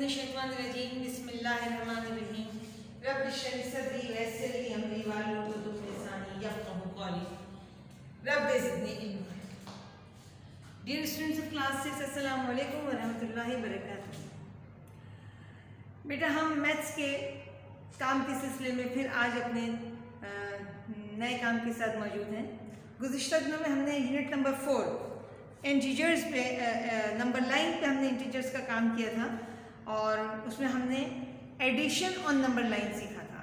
मिनशैतानिर्रजीम बिस्मिल्लाहिर्रहमानिर्रहीम रब्बिश्रह सदरी वयस्सिर ली अमरी वाहलुल उक़दतम मिन लिसानी यफ़क़हू क़ौली rabbi ज़िदनी इल्मा। Dear students of class 6, अस्सलामु अलैकुम व रहमतुल्लाहि व बरकातुहू। बेटा, हम मैथ्स के काम के सिलसिले में फिर आज अपने नए काम के साथ मौजूद हैं। गुज़िश्ता दिनों में हमने यूनिट नंबर 4 इंटीजर्स पे नंबर लाइन पे हमने इंटीजर्स का काम किया था और उसमें हमने एडिशन ऑन नंबर लाइन सीखा था।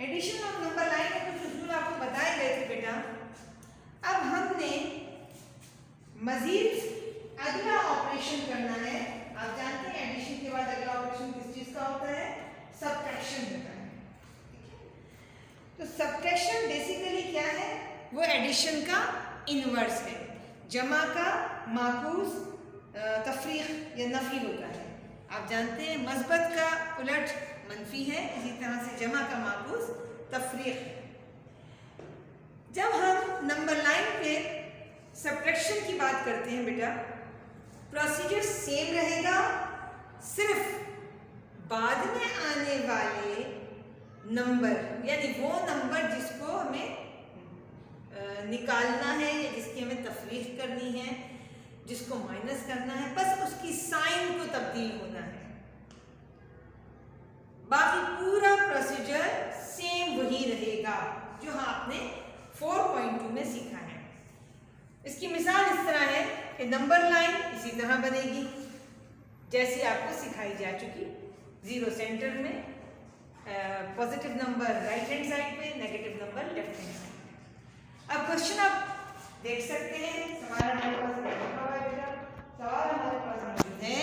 एडिशन ऑन नंबर लाइन के कुछ उसूल आपको बताए गए थे बेटा। अब हमने मजीद अगला ऑपरेशन करना है। आप जानते हैं एडिशन के बाद अगला ऑपरेशन किस चीज का होता है? सबट्रैक्शन होता है। तो सबट्रैक्शन बेसिकली क्या है? वो एडिशन का इनवर्स है। जमा का माकूस तफरीक या नफी होता है। आप जानते हैं मस्बत का उलट मनफी है, इसी तरह से जमा का माकूस तफरीक है। जब हम नंबर लाइन पे सबट्रैक्शन की बात करते हैं बेटा, प्रोसीजर सेम रहेगा, सिर्फ बाद में आने वाले नंबर यानी वो नंबर जिसको हमें निकालना है या जिसकी हमें तफरीक करनी है, जिसको माइनस करना है, बस उसकी साइन को तब्दील होना है। बाकी पूरा प्रोसीजर सेम वही रहेगा जो आपने 4.2 में सीखा है। इसकी मिसाल इस तरह है कि नंबर लाइन इसी तरह बनेगी जैसी आपको सिखाई जा चुकी। 0 सेंटर में, positive number right hand side पे, negative number left hand side पे। अब क्वेश्चन आप देख सकते हैं, सवाल हमारे पास लिखा हुआ है बेटा। सवाल हमारे पास मौजूद है,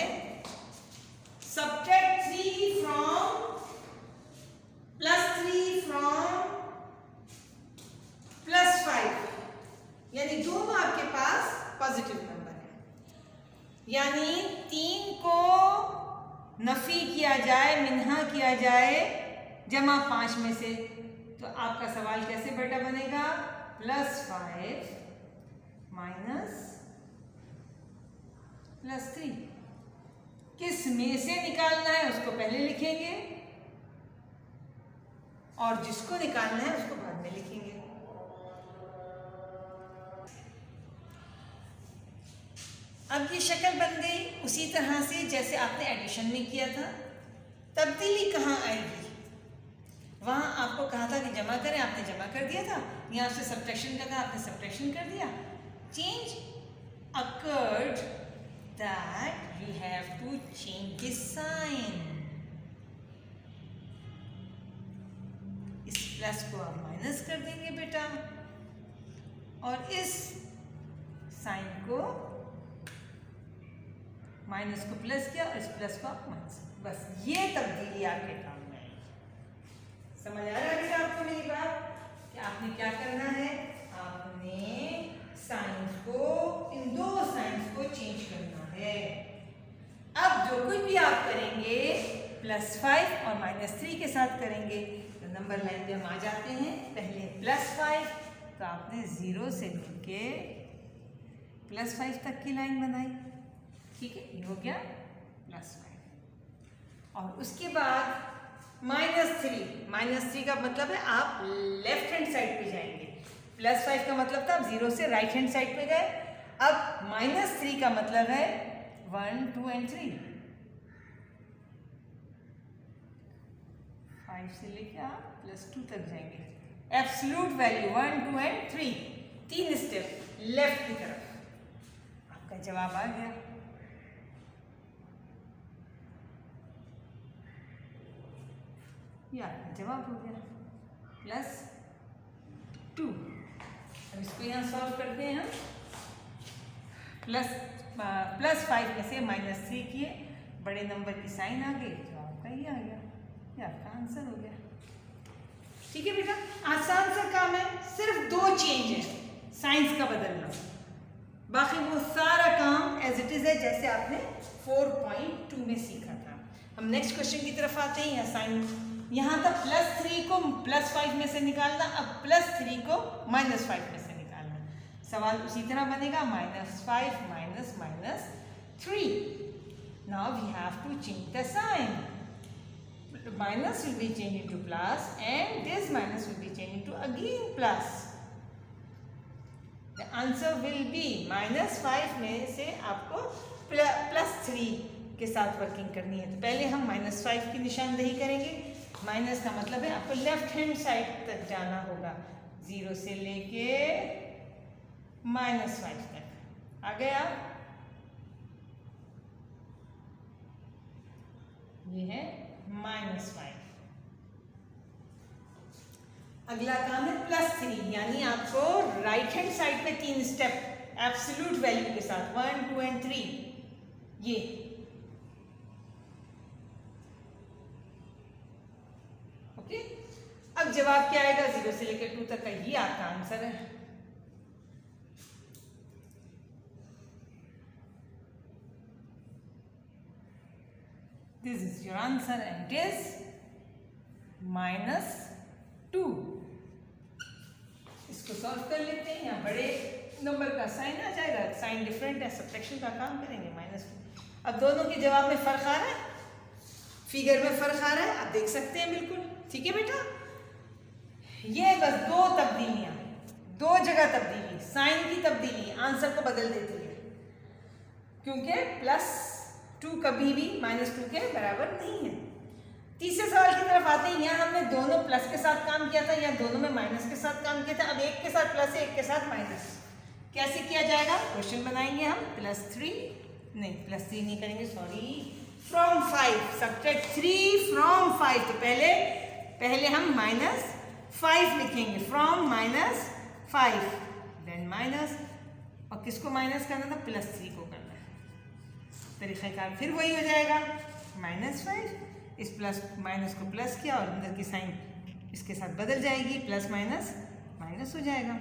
सबट्रैक्ट 3 फ्रॉम +3 फ्रॉम +5, यानी दोनों आपके पास पॉजिटिव नंबर है, यानी 3 को नफी किया जाए, मिन्हा किया जाए जमा 5 में से। तो आपका सवाल कैसे बेटा बनेगा? +5 माइनस +3 किस में से निकालना है उसको पहले लिखेंगे और जिसको निकालना है उसको बाद में लिखेंगे। अब ये शक्ल बन गई उसी तरह से जैसे आपने एडिशन में किया था। तब्दीली कहाँ आएगी? वहाँ आपको कहा था कि जमा करें, आपने जमा कर दिया था। यहाँ से सबट्रैक्शन का कहा, आपने सबट्रैक्शन कर दिया। Change occurred that we have to change this sign. इस प्लस को आप माइनस कर देंगे बेटा और इस साइन को माइनस को प्लस किया और इस प्लस को आप माइनस। बस ये तब्दीली आपके काम में है। समझ आ रहा है बेटा आपको मेरी बात कि आपने क्या करना है? आपने साइंस को, इन दो साइंस को चेंज करना है। अब जो कुछ भी आप करेंगे +5 और -3 के साथ करेंगे। तो नंबर लाइन पे हम आ जाते हैं। पहले +5 तो आपने 0 से लेके +5 तक की लाइन बनाई, ठीक है, ये हो गया +5। और उसके बाद -3 का मतलब है आप लेफ्ट हैंड साइड पे जाएंगे। +5 का मतलब था आप 0 से राइट हैंड साइड पे गए। अब -3 का मतलब है 1, 2 और 3। 5 से लेके आप +2 तक जाएंगे। एब्सोल्यूट वैल्यू 1, 2 और 3, 3 स्टेप लेफ्ट की तरफ। आपका जवाब आ गया। या जवाब हो गया +2। अब इसको यहाँ सॉल्व करते हैं हम। +5 में से -3 किए, बड़े नंबर की साइन आ गई, तो आपका ये आ गया, ये आपका आंसर हो गया। ठीक है बेटा, आसान सा काम है, सिर्फ 2 चेंज है साइंस का बदलना। बाकी वो सारा काम एज इट इज है जैसे आपने 4.2 में सीखा था। हम नेक्स्ट क्वेश्चन की तरफ आते हैं। यहाँ साइन, यहाँ था +3 को +5 में से निकालना, अब +3 को -5 में से निकालना। सवाल उसी तरह बनेगा, -5 - -3। Now we have to change the sign. Minus will be changed into plus and this minus will be changed into again plus. The answer will be -5 में से आपको +3 के साथ वर्किंग करनी है। तो पहले हम -5 की निशानदेही करेंगे। माइनस का मतलब है आपको लेफ्ट हैंड साइड तक जाना होगा, 0 से लेके -5 तक। आ गया? ये है -5। अगला काम है +3, यानी आपको राइट हैंड साइड पे 3 स्टेप एब्सोल्यूट वैल्यू के साथ 1, 2 एंड 3। ये ओके। अब जवाब क्या आएगा? 0 से लेकर 2 तक का ये आपका आंसर है। This is your answer and it is -2। इसको सॉल्व कर लेते हैं। यहाँ बड़े नंबर का साइन आ जाएगा, साइन डिफरेंट है, सब्ट्रैक्शन का काम करेंगे। -2। अब दोनों के जवाब में फर्क आ रहा है, फिगर में फर्क आ रहा है, आप देख सकते हैं बिल्कुल। ठीक है बेटा, ये बस 2 तब्दीलियां, 2 जगह तब्दीली, साइन की तब्दीली आंसर को बदल देती है, क्योंकि +2 कभी भी -2 के बराबर नहीं है। तीसरे सवाल की तरफ आते हैं। यहाँ हमने दोनों प्लस के साथ काम किया था, या दोनों में माइनस के साथ काम किया था। अब एक के साथ प्लस है, एक के साथ माइनस। कैसे किया जाएगा? क्वेश्चन बनाएंगे हम। +3 नहीं करेंगे, सॉरी, फ्रॉम 5 सब्ट्रैक्ट 3 फ्रॉम 5। तो पहले हम -5 लिखेंगे, फ्रॉम -5, देन माइनस, और किसको माइनस करना था? +3 को करना है। तरीक़ाकार फिर वही हो जाएगा, -5, इस प्लस माइनस को प्लस किया और अंदर की साइन इसके साथ बदल जाएगी, प्लस माइनस माइनस हो जाएगा।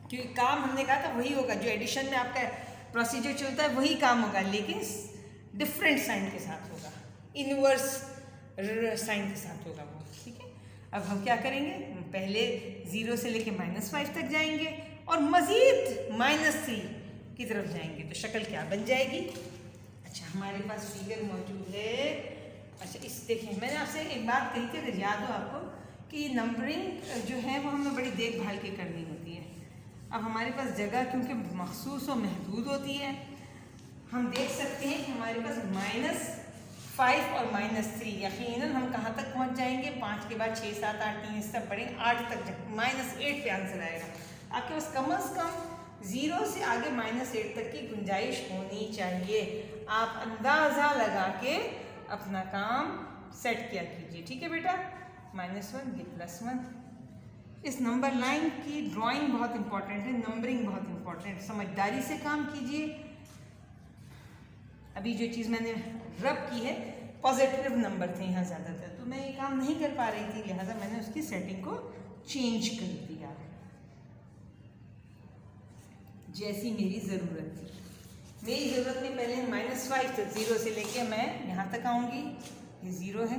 क्योंकि काम हमने कहा था वही होगा, जो एडिशन में आपका प्रोसीजर चलता है वही काम होगा, लेकिन डिफरेंट साइन के साथ होगा, इनवर्स साइन के साथ होगा वो। ठीक है, अब हम क्या करेंगे? पहले 0 से लेके -5 तक जाएंगे और मज़ीद -3 की तरफ जाएंगे, तो शक्ल क्या बन जाएगी? अच्छा, हमारे पास फिगर मौजूद है। अच्छा, इस देखें, मैंने आपसे एक बात कही थी, अगर याद हो आपको, कि नंबरिंग जो है वो हमें बड़ी देखभाल की करनी होती है। अब हमारे पास जगह क्योंकि मखसूस और महदूद होती है, हम देख सकते हैं कि हमारे पास -5 और -3, यकीनन हम कहाँ तक पहुँच जाएंगे? 5 के बाद 6, 7, 8, 3 स्टेप बढ़ेंगे, 8 तक -8 पे आंसर आएगा। आपके पास कम से कम 0 से आगे -8 तक की गुंजाइश होनी चाहिए। आप अंदाज़ा लगा के अपना काम सेट किया कीजिए। ठीक है बेटा, -1 ये +1। इस नंबर लाइन की ड्राइंग बहुत इंपॉर्टेंट है, नंबरिंग बहुत इंपॉर्टेंट है, समझदारी से काम कीजिए। अभी जो चीज़ मैंने रब की है, पॉजिटिव नंबर थे यहाँ ज़्यादातर, तो मैं ये काम नहीं कर पा रही थी, लिहाजा मैंने उसकी सेटिंग को चेंज कर दिया जैसी मेरी ज़रूरत थी। मेरी ज़रूरत में पहले -5, तो 0 से लेके मैं यहाँ तक आऊँगी, ये 0 है,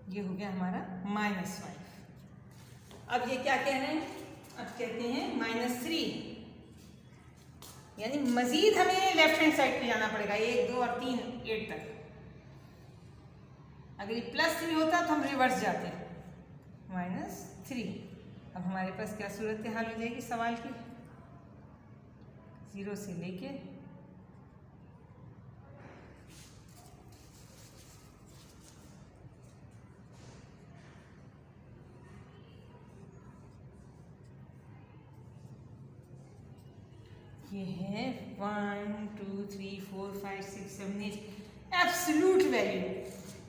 ये हो गया हमारा -5। अब ये क्या कह रहे हैं? अब कहते हैं -3, यानी मजीद हमें लेफ्ट हैंड साइड पे जाना पड़ेगा, 1, 2 और 3, 8 तक। अगर ये +3 होता तो हम रिवर्स जाते, -3। अब हमारे पास क्या सूरत हाल हो जाएगी सवाल की? 0 से लेके ये है 1, 2, 3, 4, 5, 6, 7, 8 एब्सोल्यूट वैल्यू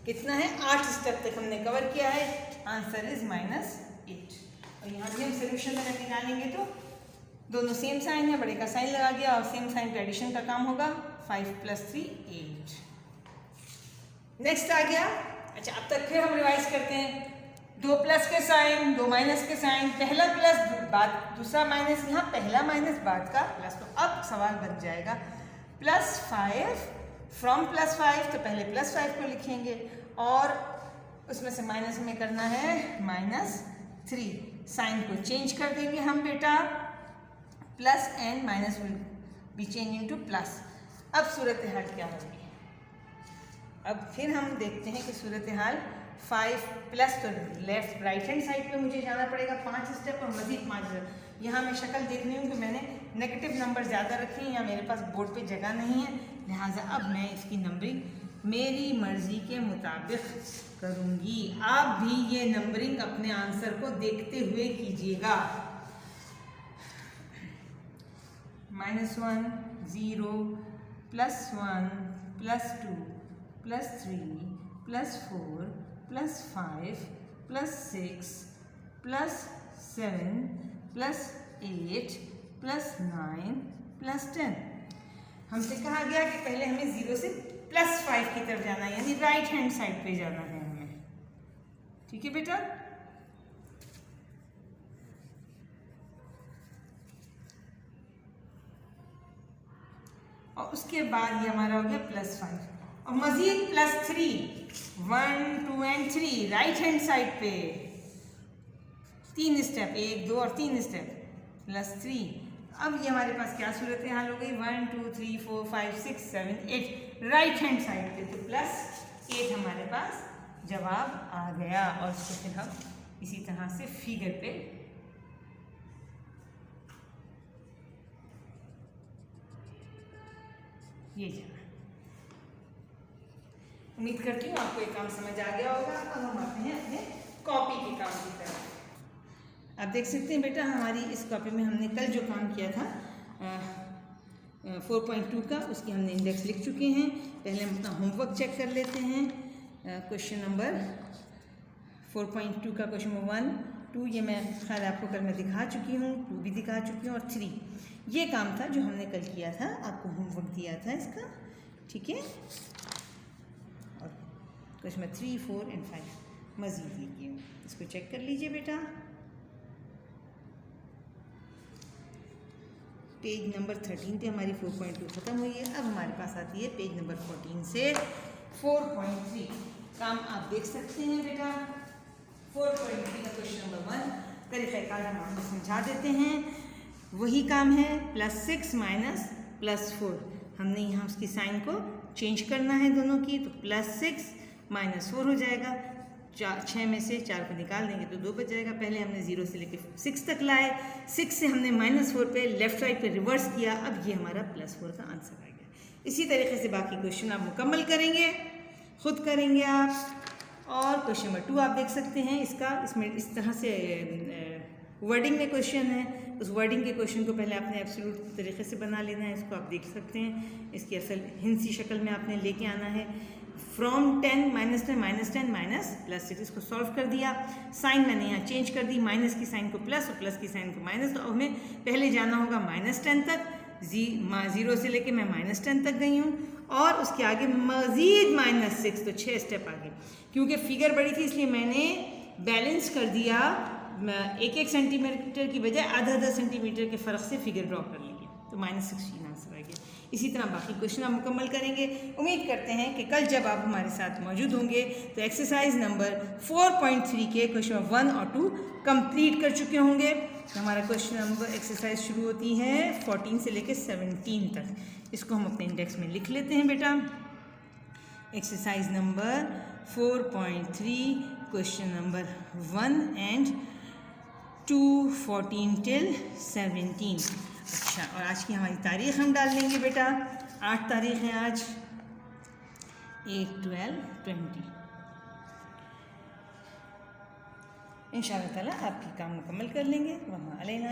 कितना है? 8 स्टेप तक हमने कवर किया है। Answer is -8। और यहाँ भी हम सोल्यूशन अगर निकालेंगे तो दोनों सेम साइन है, बड़े का साइन लगा दिया और सेम साइन पे एडिशन का काम होगा। 5 + 3 8। नेक्स्ट आ गया। अच्छा, अब तक फिर हम रिवाइज करते हैं। 2 प्लस के साइन, 2 माइनस के साइन, पहला प्लस बाद दूसरा माइनस, यहाँ पहला माइनस बाद का प्लस। तो अब सवाल बन जाएगा +5 फ्रॉम +5, तो पहले +5 को लिखेंगे और उसमें से माइनस हमें करना है -3। साइन को चेंज कर देंगे हम बेटा, plus and minus will be change into plus. अब सूरत हाल क्या होगी? अब फिर हम देखते हैं कि सूरत हाल 5 प्लस, तो लेफ्ट राइट हैंड साइड पे मुझे जाना पड़ेगा 5 स्टेप और मजीद 5 स्टेप। यहाँ मैं शक्ल देख रही हूँ कि मैंने नेगेटिव नंबर ज़्यादा रखे हैं या मेरे पास बोर्ड पे जगह नहीं है, लिहाजा अब मैं इसकी नंबरिंग मेरी मर्ज़ी के मुताबिक करूँगी। आप भी ये नंबरिंग अपने आंसर को देखते हुए कीजिएगा। -1 0 +1 +2 +3 +4 +5 +6 +7 +8 +9 +10। हमसे कहा गया कि पहले हमें 0 से +5 की तरफ जाना है, यानी राइट हैंड साइड पे जाना है हमें। ठीक है बेटा, और उसके बाद ये हमारा हो गया +5 और मजीद +3 1 2 एंड 3 राइट हैंड साइड पे 3 स्टेप, 1 2 और 3 स्टेप +3। अब ये हमारे पास क्या सूरत हाल हो गई? 1 2 3 4 5 6 7 8 राइट हैंड साइड पे, तो +8 हमारे पास जवाब आ गया। और इसको फिर हम इसी तरह से फिगर पे ये जाना। उम्मीद करती हूँ आपको ये काम समझ आ गया होगा। अब हम आते हैं अपने कॉपी के काम की तरफ। आप देख सकते हैं बेटा, हमारी इस कॉपी में हमने कल जो काम किया था 4.2 का, उसकी हमने इंडेक्स लिख चुके हैं। पहले हम अपना होमवर्क चेक कर लेते हैं। क्वेश्चन नंबर 4.2 का क्वेश्चन नंबर 1 2 ये मैं खैर आपको कल मैं दिखा चुकी हूँ, 2 भी दिखा चुकी हूँ और 3 ये काम था जो हमने कल किया था, आपको होमवर्क दिया था इसका। ठीक है, और क्वेश्चन नंबर 3 4 एंड 5 मज़ीद लिखिए, इसको चेक कर लीजिए बेटा। पेज नंबर 13 पे हमारी 4.2 ख़त्म हुई है। अब हमारे पास आती है पेज नंबर 14 से 4.3। काम आप देख सकते हैं बेटा। 4.3 का क्वेश्चन नंबर 1 तरीक़ाकार हम आपको समझा देते हैं। वही काम है, +6 माइनस +4। हमने यहाँ उसकी साइन को चेंज करना है दोनों की, तो +6 -4 हो जाएगा। 6 में से 4 को निकाल देंगे तो 2 बच जाएगा। पहले हमने 0 से लेकर 6 तक लाए, 6 से हमने -4 पे लेफ्ट साइड पे रिवर्स किया। अब ये हमारा +4 का आंसर आ गया। इसी तरीके से बाकी क्वेश्चन आप मुकम्मल करेंगे, खुद करेंगे आप। और क्वेश्चन नंबर 2 आप देख सकते हैं, इसमें इस तरह से वर्डिंग में क्वेश्चन है। उस वर्डिंग के क्वेश्चन को पहले आपने एब्सोल्यूट तरीके से बना लेना है। इसको आप देख सकते हैं, इसकी असल हिंसी शक्ल में आपने लेके आना है। फ्रॉम 10 -10 -10 +6 इसको सॉल्व कर दिया। साइन मैंने यहाँ चेंज कर दी, माइनस की साइन को प्लस और प्लस की साइन को माइनस। तो हमें पहले जाना होगा -10 तक, 0 से लेके मैं -10 तक गई हूँ और उसके आगे मज़ीद -6, तो 6 स्टेप आगे। क्योंकि फिगर बड़ी थी इसलिए मैंने बैलेंस कर दिया, 1-1 सेंटीमीटर की बजाय आधा सेंटीमीटर के फ़र्क से फिगर ड्रॉ कर लिया, तो -16 आंसर आ गया। इसी तरह बाकी क्वेश्चन आप मुकम्मल करेंगे। उम्मीद करते हैं कि कल जब आप हमारे साथ मौजूद होंगे तो एक्सरसाइज नंबर 4.3 के क्वेश्चन 1 और 2 कंप्लीट कर चुके होंगे। हमारा क्वेश्चन नंबर एक्सरसाइज शुरू होती है 14 से लेकर 17 तक। इसको हम अपने इंडेक्स में लिख लेते हैं बेटा। Exercise number 4.3 question number 1 and 2 14 till 17। अच्छा, और आज की हमारी तारीख़ हम डाल देंगे बेटा। 8 तारीख़ है आज, 8/12/20। इंशाअल्लाह ताला आपकी काम मुकम्मल कर लेंगे। वहाँ अलैना।